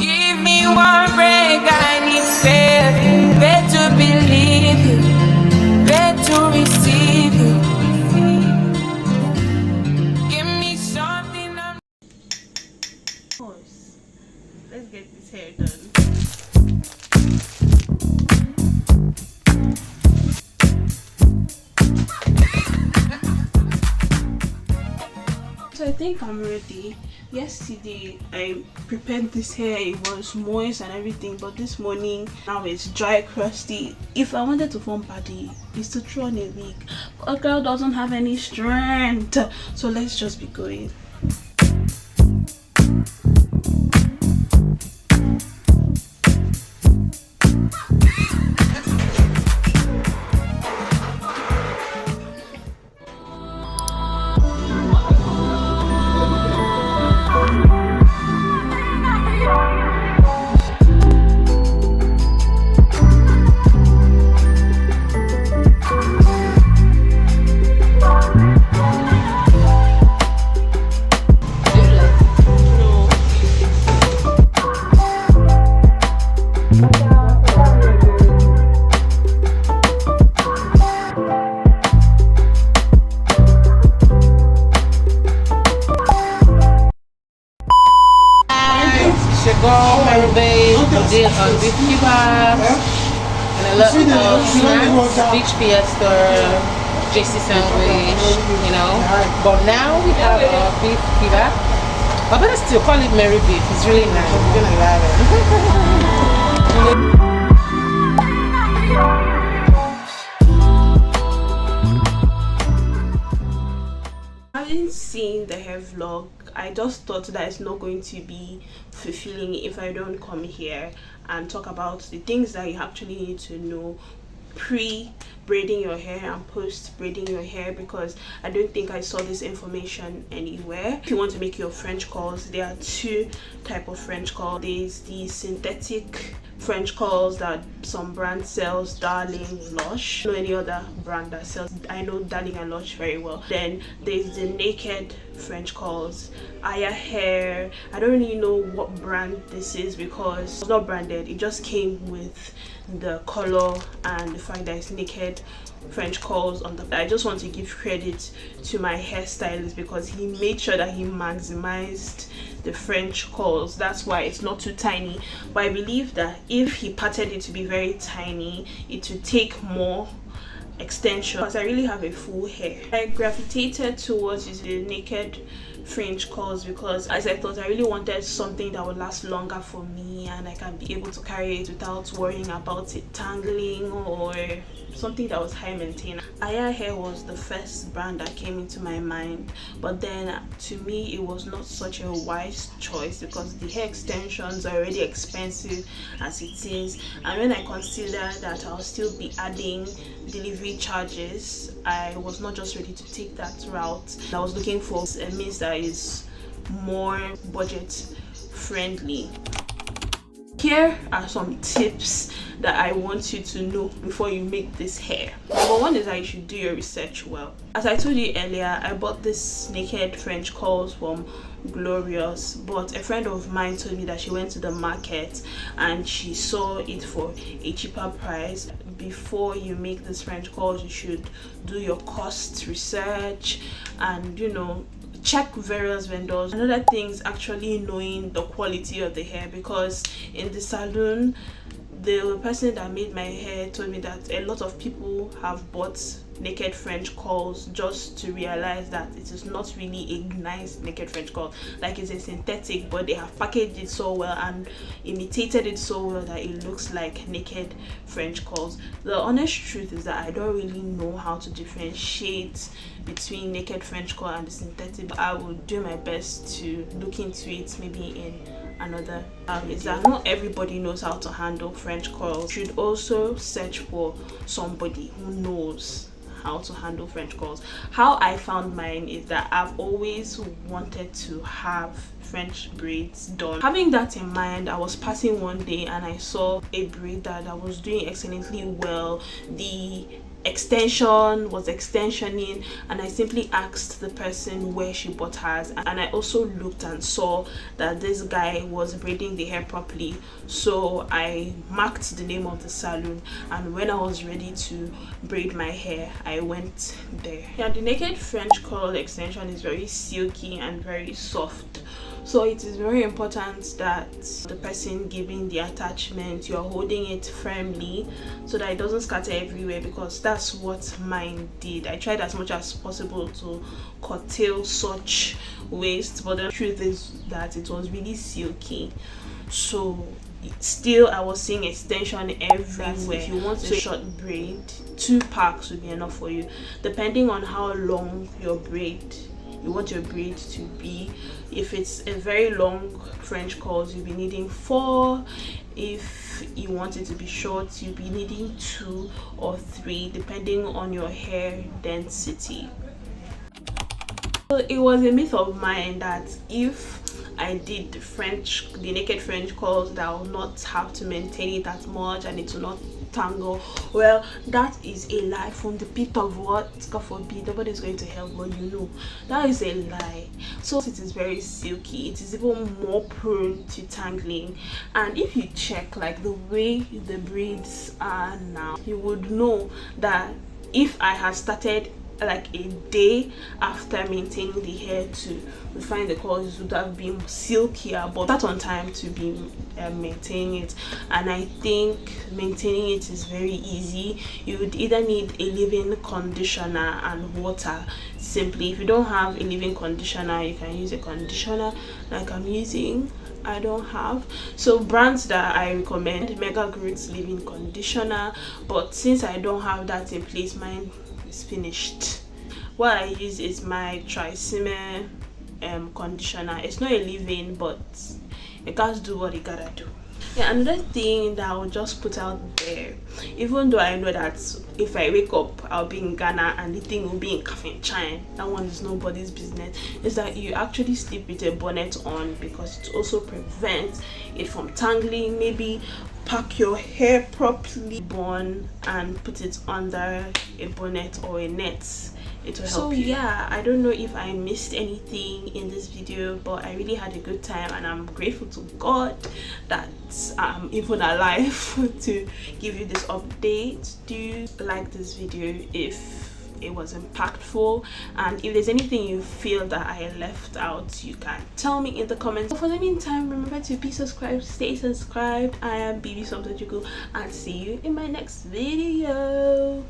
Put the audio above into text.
Give me one break, I need faith. Faith to believe you, faith to receive you. Give me something. Let's get this hair done. So I think I'm ready. Yesterday I prepared this hair, it was moist and everything, but this morning now it's dry, crusty. If I wanted to form body, it's to throw on a wig. A girl doesn't have any strength, so let's just be going. Did on beef kebabs and a lot of snacks, beach fiesta, JC sandwich, you know. But now we have a beef kebab. I better still call it Mary Beef. It's really nice. You're gonna love it. Having seen the hair vlog, I just thought that it's not going to be fulfilling if I don't come here and talk about the things that you actually need to know pre-braiding your hair and post-braiding your hair, because I don't think I saw this information anywhere. If you want to make your French curls, there are two types of French curl. There's the synthetic French curls that some brand sells, Darling, Lush. I don't know any other brand that sells. I know Darling and Lush very well. Then there's the naked French curls, Aya Hair. I don't really know what brand this is because it's not branded. It just came with the color and the fact that it's naked French curls on the. I just want to give credit to my hairstylist because he made sure that he maximized the French curls. That's why it's not too tiny, but I believe that if he parted it to be very tiny, it would take more extension because I really have a full hair. I gravitated towards the naked French curls because, as I thought, I really wanted something that would last longer for me and I can be able to carry it without worrying about it tangling, or something that was high maintenance. Aya Hair was the first brand that came into my mind, but then to me it was not such a wise choice because the hair extensions are already expensive as it is, and when I considered that I'll still be adding delivery charges, I was not just ready to take that route. I was looking for a means that is more budget friendly. Here are some tips that I want you to know before you make this hair. Number one is that you should do your research well. As I told you earlier, I bought this naked French curls from Glorious, but a friend of mine told me that she went to the market and she saw it for a cheaper price. Before you make this French curls, you should do your cost research and, you know, check various vendors. Another thing is actually knowing the quality of the hair, because in the salon the person that made my hair told me that a lot of people have bought naked French curls just to realize that it is not really a nice naked French curl. Like, it's a synthetic, but they have packaged it so well and imitated it so well that it looks like naked French curls. The honest truth is that I don't really know how to differentiate between naked French curl and the synthetic. I will do my best to look into it maybe in another is that not everybody knows how to handle French curls. You should also search for somebody who knows how to handle French curls. How I found mine is that I've always wanted to have French braids done. Having that in mind, I was passing one day and I saw a braid that was doing excellently well. The extension was extensioning, and I simply asked the person where she bought hers, and I also looked and saw that this guy was braiding the hair properly, so I marked the name of the salon, and when I was ready to braid my hair, I went there. Yeah, the naked French curl extension is very silky and very soft, so it is very important that the person giving the attachment, you're holding it firmly so that it doesn't scatter everywhere, because that's what mine did. I tried as much as possible to curtail such waste, but the truth is that it was really silky, so still I was seeing extension everywhere. If you want a short braid, 2 packs would be enough for you, depending on how long you want your braid to be. If it's a very long French curls, you'll be needing 4. If you want it to be short, you'll be needing 2 or 3, depending on your hair density. So it was a myth of mine that if I did the naked French curls, that I will not have to maintain it as much and it will not tangle. Well, that is a lie from the pit of what, God forbid, nobody's going to help, but you know that is a lie. So it is very silky, it is even more prone to tangling, and if you check like the way the braids are now, you would know that if I had started like a day after maintaining the hair to refine the curls, would have been silkier, but that's on time to be maintaining it. And I think maintaining it is very easy. You would either need a leave-in conditioner and water. Simply, if you don't have a leave-in conditioner, you can use a conditioner like I'm using. I don't have, so brands that I recommend, Mega Growth's leave-in conditioner, but since I don't have that in place, mine is finished. What I use is my Triseme conditioner. It's not a leave-in, but it gotta do what it gotta do. Yeah, another thing that I will just put out there, even though I know that if I wake up I'll be in Ghana and the thing will be in China, that one is nobody's business, is that you actually sleep with a bonnet on, because it also prevents it from tangling. Maybe pack your hair properly, bun, and put it under a bonnet or a net. It will help you. Yeah, I don't know if I missed anything in this video, but I really had a good time, and I'm grateful to God that I'm even alive to give you this update. Do like this video if it was impactful, and if there's anything you feel that I left out, you can tell me in the comments. But for the meantime, remember to be subscribed, stay subscribed. I am Bb Somtochukwu, and see you in my next video.